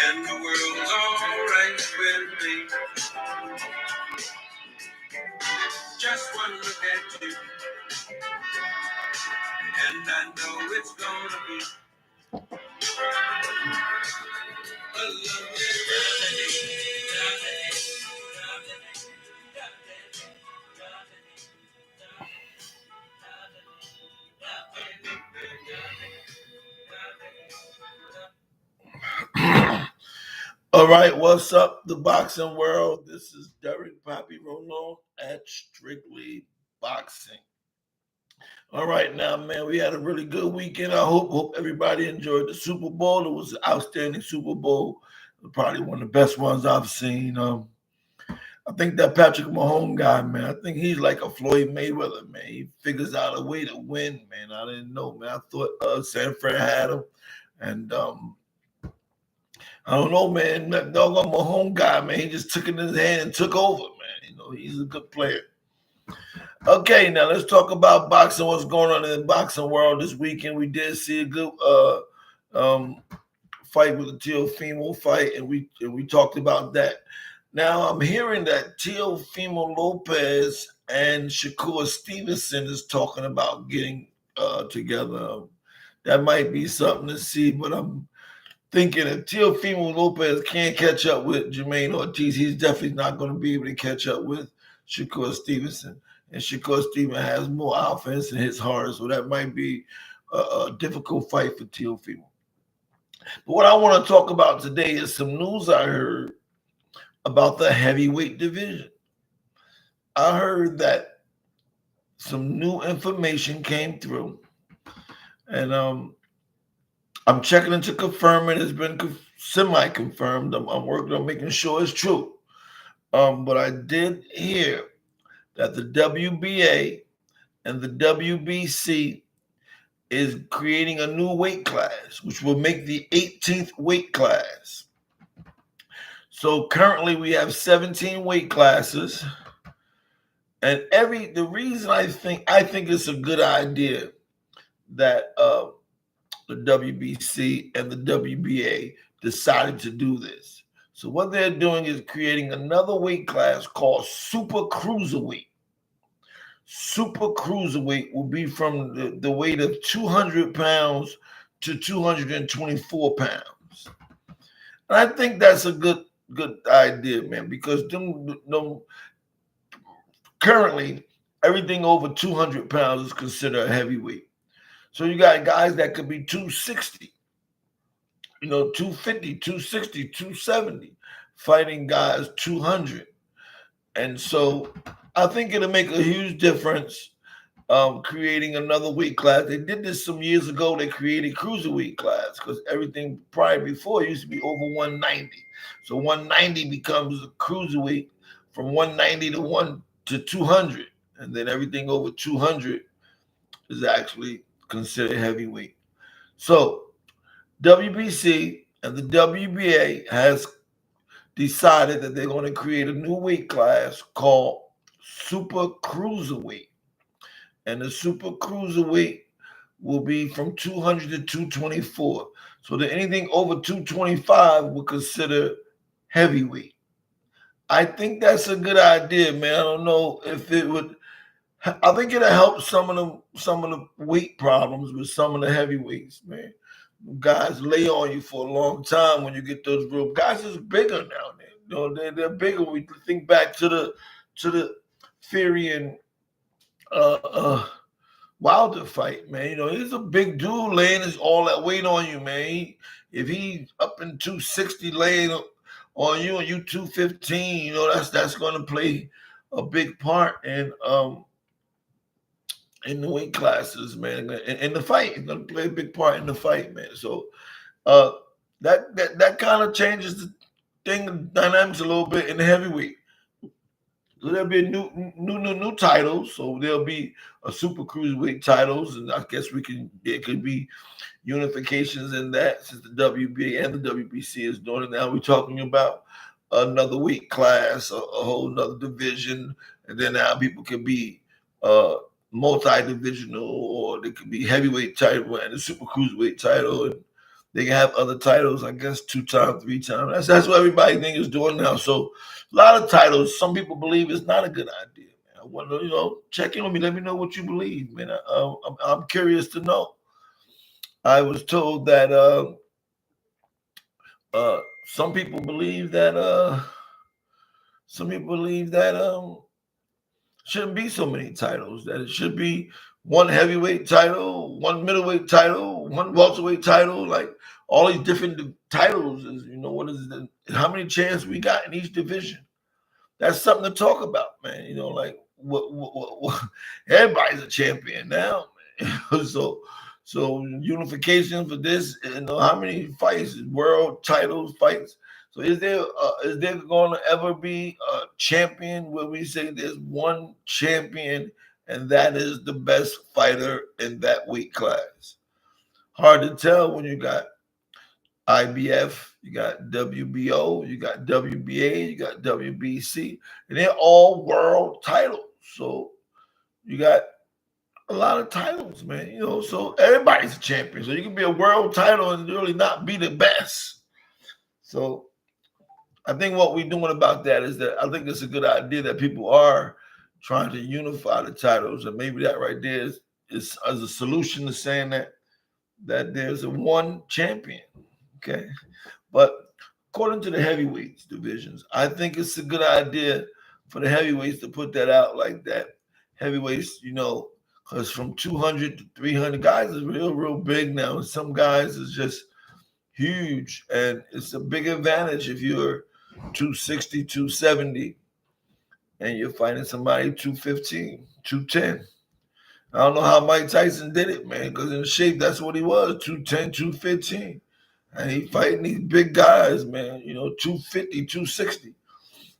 and the world's alright with me. Just one look at you, and I know it's gonna be a lovely All right, what's up, the boxing world? This is Derek Poppy Rolon at Strictly Boxing. All right, now, man, we had a really good weekend. I hope everybody enjoyed the Super Bowl. It was an outstanding Super Bowl. Probably one of the best ones I've seen. I think that Patrick Mahomes guy, man, I think he's like a Floyd Mayweather, man. He figures out a way to win, man. I didn't know, man. I thought San Fran had him. And I don't know, man. That doggone Mahomes guy, man, he just took it in his hand and took over, man. You know, he's a good player. Okay, now let's talk about boxing. What's going on in the boxing world this weekend? We did see a good fight with the Teofimo fight, and we talked about that. Now I'm hearing that Teofimo Lopez and Shakur Stevenson is talking about getting together. That might be something to see, but I'm thinking if Teofimo Lopez can't catch up with Jermaine Ortiz, he's definitely not going to be able to catch up with Shakur Stevenson. And Shakur Stevenson has more offense and hits harder, so that might be a difficult fight for Teofimo. But what I want to talk about today is some news I heard about the heavyweight division. I heard that some new information came through, and I'm checking into confirm it. It's been semi-confirmed. I'm working on making sure it's true. But I did hear that the WBA and the WBC is creating a new weight class, which will make the 18th weight class. So currently we have 17 weight classes, and the reason I think it's a good idea that the WBC and the WBA decided to do this. So what they're doing is creating another weight class called Super Cruiserweight. Super Cruiserweight will be from the weight of 200 pounds to 224 pounds. And I think that's a good idea, man, because currently everything over 200 pounds is considered a heavyweight. So you got guys that could be 260, 250, 260, 270, fighting guys 200. And so I think it'll make a huge difference creating another weight class. They did this some years ago. They created cruiserweight class because everything prior before used to be over 190. So 190 becomes a cruiserweight from 190 to 200. And then everything over 200 is actually considered heavyweight. So WBC and the WBA has decided that they're going to create a new weight class called Super Cruiserweight. And the Super Cruiserweight will be from 200 to 224. So that anything over 225 will consider heavyweight. I think that's a good idea, man. I don't know if it would. I think it'll help some of the weight problems with some of the heavyweights, man. Guys lay on you for a long time when you get those real guys is bigger now. They're bigger. We think back to the Fury and Wilder fight, man. He's a big dude laying all that weight on you, man. If he's up in 260 laying on you and you 215, that's going to play a big part in the weight classes, man. In the fight, it's going to play a big part in the fight, man. So that kind of changes the dynamics a little bit in the heavyweight. So there'll be new titles. So there'll be a Super Cruiserweight titles, and I guess there could be unifications in that since the WBA and the WBC is doing it now. We're talking about another weight class, a whole another division, and then now people can be multi-divisional, or they could be heavyweight title and the Super Cruiserweight title, and they can have other titles, I guess 2 times, 3 times. That's what everybody think is doing now. So a lot of titles, some people believe it's not a good idea. Man. I want to, check in with me. Let me know what you believe, man. I'm curious to know. I was told that some people believe that shouldn't be so many titles. That it should be one heavyweight title, one middleweight title, one welterweight title. Like all these different titles is, what is the how many champs we got in each division? That's something to talk about, man. Like what everybody's a champion now, man. So unification for this, how many fights, world titles fights. So is there going to ever be a champion where we say there's one champion and that is the best fighter in that weight class? Hard to tell when you got IBF, you got WBO, you got WBA, you got WBC, and they're all world titles. So you got a lot of titles, man. So everybody's a champion. So you can be a world title and really not be the best. So I think what we're doing about that is that I think it's a good idea that people are trying to unify the titles, and maybe that right there is as a solution to saying that there's a one champion. Okay. But according to the heavyweights divisions, I think it's a good idea for the heavyweights to put that out like that. Heavyweights, because from 200 to 300 guys is real big now. And some guys is just huge. And it's a big advantage if you're 260, 270, and you're fighting somebody 215, 210. I don't know how Mike Tyson did it, man, because in shape, that's what he was, 210, 215. And he fighting these big guys, man, 250, 260.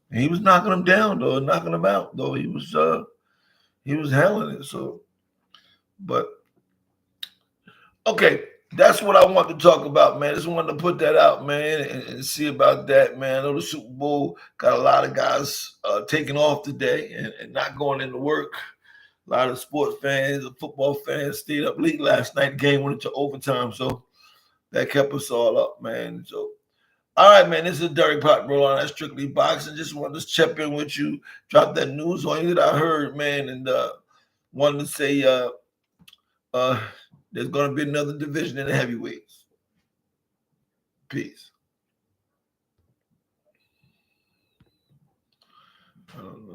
And he was knocking them down, though, knocking them out, though. He was handling it. So, but okay, that's what I want to talk about, man. Just wanted to put that out, man, and see about that, man. I know the Super Bowl got a lot of guys taking off today and not going into work. A lot of sports fans and football fans stayed up late last night. The game went into overtime, so that kept us all up, man. So, all right, man. This is Derek Pot Roll on Strictly Boxing. Just wanted to check in with you, drop that news on you that I heard, man, and wanted to say there's going to be another division in the heavyweights. Peace. I don't know.